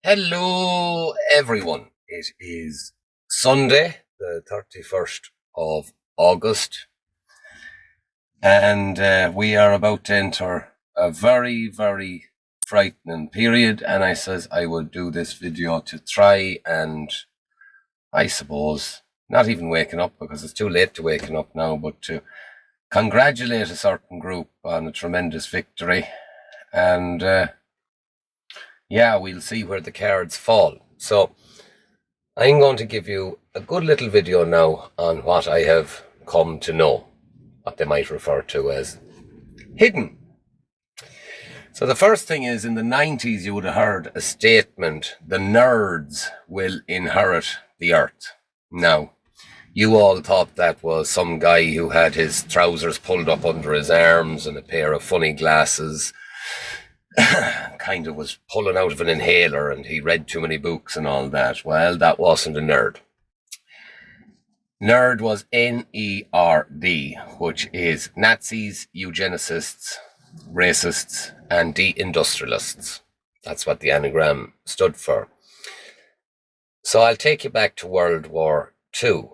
Hello, everyone. It is Sunday, the 31st of August, and we are about to enter a very, very frightening period. And I says I would do this video to try and, I suppose, not even waking up because it's too late to waking up now, but to congratulate a certain group on a tremendous victory. And yeah, we'll see where the cards fall. So I'm going to give you a good little video now on what I have come to know, what they might refer to as hidden. So the first thing is, in the 90s you would have heard a statement, the nerds will inherit the earth. Now, you all thought that was some guy who had his trousers pulled up under his arms and a pair of funny glasses, kind of was pulling out of an inhaler, and he read too many books and all that. Well, that wasn't a nerd. Nerd was N-E-R-D, which is Nazis, eugenicists, racists, and deindustrialists. That's what the anagram stood for. So I'll take you back to World War II.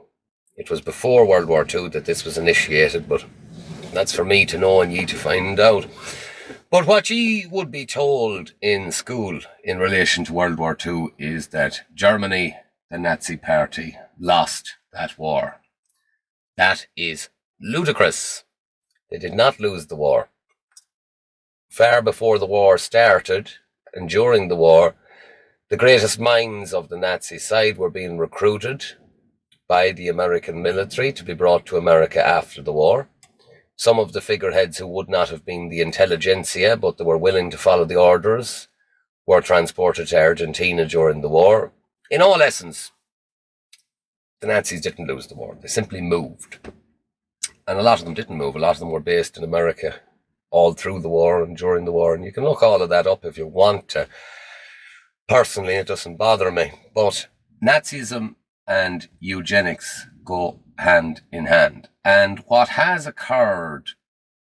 It was before World War II that this was initiated, but that's for me to know and ye to find out. But what ye would be told in school in relation to World War II is that Germany, the Nazi party, lost that war. That is ludicrous. They did not lose the war. Far before the war started and during the war, the greatest minds of the Nazi side were being recruited by the American military to be brought to America after the war. Some of the figureheads who would not have been the intelligentsia, but they were willing to follow the orders, were transported to Argentina during the war. In all essence, the Nazis didn't lose the war. They simply moved. And a lot of them didn't move. A lot of them were based in America all through the war and during the war. And you can look all of that up if you want to. Personally, it doesn't bother me. But Nazism and eugenics go hand in hand. And what has occurred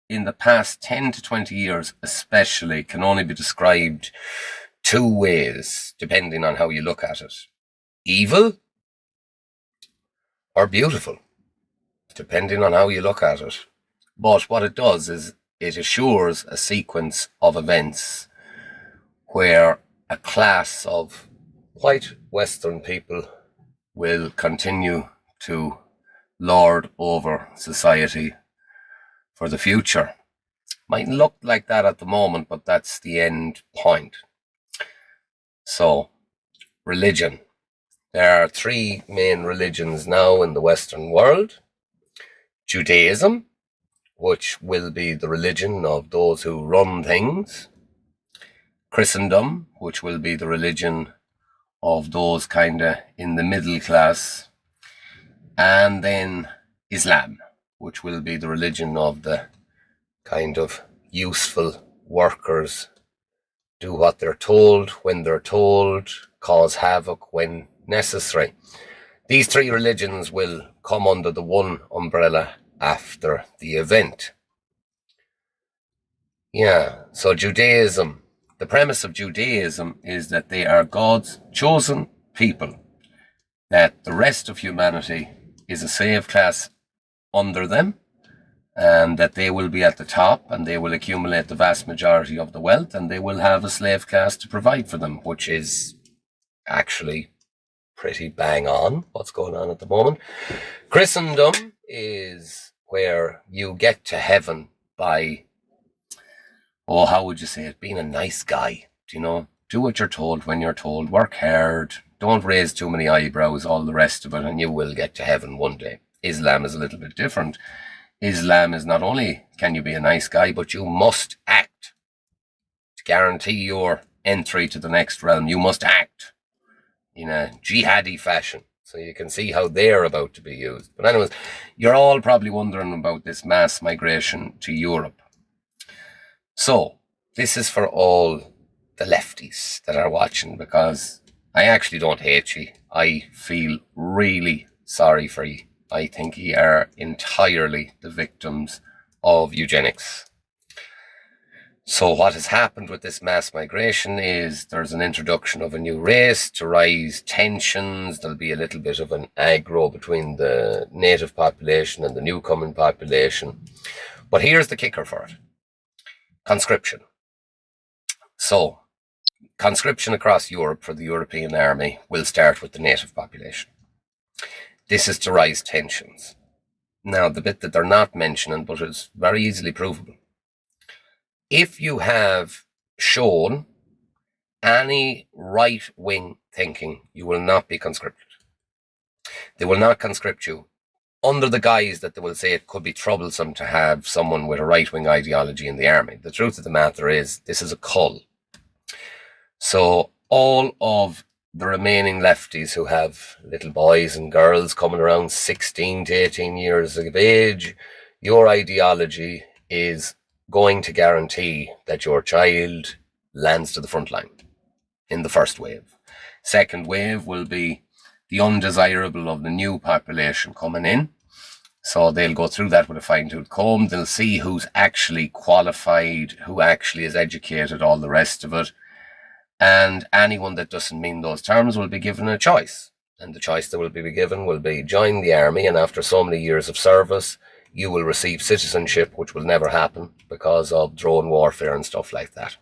in the past 10 to 20 years especially can only be described two ways, depending on how you look at it. Evil or beautiful, depending on how you look at it. But what it does is it assures a sequence of events where a class of white Western people will continue to lord over society for the future. Mightn't look like that at the moment, but that's the end point. So, religion. There are three main religions now in the Western world. Judaism, which will be the religion of those who run things. Christendom, which will be the religion of those kinda in the middle class. And then Islam, which will be the religion of the kind of useful workers, do what they're told when they're told, cause havoc when necessary. These three religions will come under the one umbrella after the event. Yeah, so Judaism, the premise of Judaism is that they are God's chosen people, that the rest of humanity is a slave class under them, and that they will be at the top and they will accumulate the vast majority of the wealth, and they will have a slave class to provide for them, which is actually pretty bang on what's going on at the moment. Christendom is where you get to heaven by, how would you say it, being a nice guy, do what you're told when you're told, work hard, don't raise too many eyebrows, all the rest of it, and you will get to heaven one day. Islam is a little bit different. Islam is not only can you be a nice guy, but you must act. To guarantee your entry to the next realm, you must act in a jihadi fashion. So you can see how they're about to be used. But anyways, you're all probably wondering about this mass migration to Europe. So this is for all the lefties that are watching, because I actually don't hate you. I feel really sorry for you. I think you are entirely the victims of eugenics. So what has happened with this mass migration is there's an introduction of a new race to rise tensions. There'll be a little bit of an aggro between the native population and the newcoming population. But here's the kicker for it. Conscription. So conscription across Europe for the European army will start with the native population. This is to rise tensions. Now, the bit that they're not mentioning, but it's very easily provable. If you have shown any right-wing thinking, you will not be conscripted. They will not conscript you under the guise that they will say it could be troublesome to have someone with a right-wing ideology in the army. The truth of the matter is, this is a cull. So all of the remaining lefties who have little boys and girls coming around 16 to 18 years of age, your ideology is going to guarantee that your child lands to the front line in the first wave. Second wave will be the undesirable of the new population coming in. So they'll go through that with a fine-tooth comb. They'll see who's actually qualified, who actually is educated, all the rest of it. And anyone that doesn't mean those terms will be given a choice. And the choice that will be given will be join the army, and after so many years of service, you will receive citizenship, which will never happen because of drone warfare and stuff like that.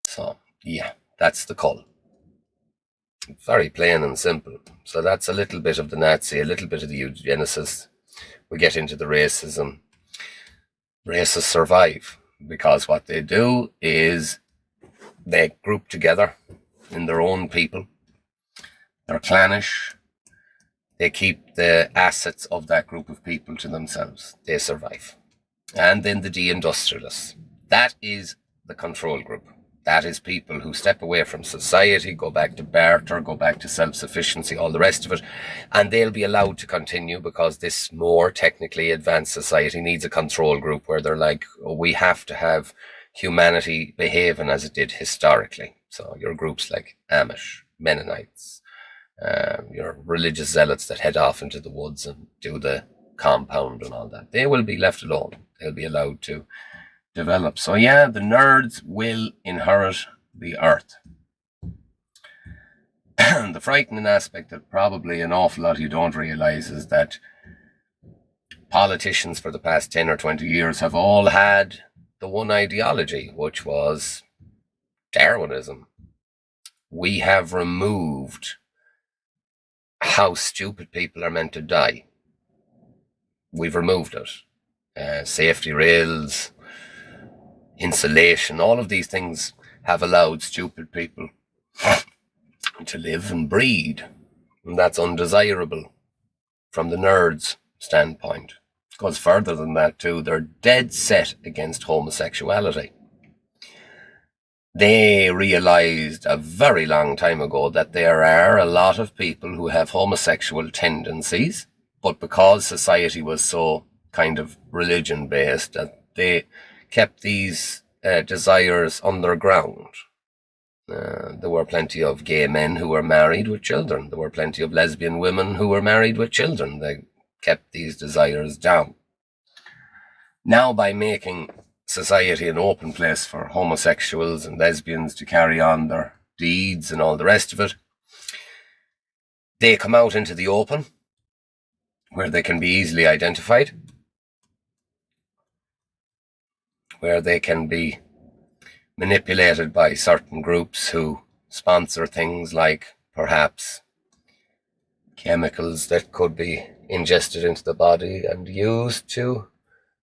So, yeah, that's the call. Very plain and simple. So that's a little bit of the Nazi, a little bit of the eugenicist. We get into the racism. Racists survive because what they do is they group together in their own people. They're clannish. They keep the assets of that group of people to themselves. They survive. And then the deindustrialists. That is the control group. That is people who step away from society, go back to barter, go back to self-sufficiency, all the rest of it. And they'll be allowed to continue because this more technically advanced society needs a control group where they're like, oh, we have to have humanity behaving as it did historically. So your groups like Amish, Mennonites, your religious zealots that head off into the woods and do the compound and all that, they will be left alone. They'll be allowed to develop. So yeah, the nerds will inherit the earth. The frightening aspect that probably an awful lot of you don't realize is that politicians for the past 10 or 20 years have all had the one ideology, which was Darwinism. We have removed how stupid people are meant to die. We've removed it. Safety rails, insulation, all of these things have allowed stupid people to live and breed. And that's undesirable from the nerds' standpoint. It goes further than that too. They're dead set against homosexuality. They realized a very long time ago that there are a lot of people who have homosexual tendencies, but because society was so kind of religion-based, that they kept these desires underground. There were plenty of gay men who were married with children. There were plenty of lesbian women who were married with children. They kept these desires down. Now, by making society an open place for homosexuals and lesbians to carry on their deeds and all the rest of it, they come out into the open where they can be easily identified, where they can be manipulated by certain groups who sponsor things like perhaps chemicals that could be ingested into the body and used to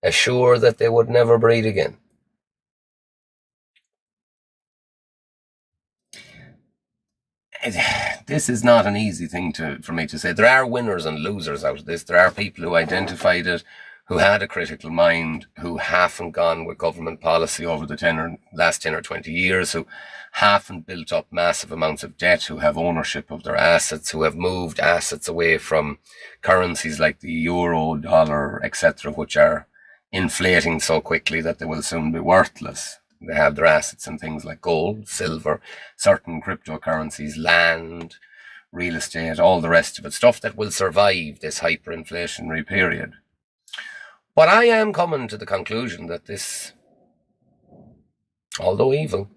assure that they would never breed again. This is not an easy thing for me to say. There are winners and losers out of this. There are people who identified it, who had a critical mind, who haven't gone with government policy over the last 10 or 20 years, who haven't built up massive amounts of debt, who have ownership of their assets, who have moved assets away from currencies like the euro, dollar, etc., which are inflating so quickly that they will soon be worthless. They have their assets in things like gold, silver, certain cryptocurrencies, land, real estate, all the rest of it, stuff that will survive this hyperinflationary period. But I am coming to the conclusion that this although evil.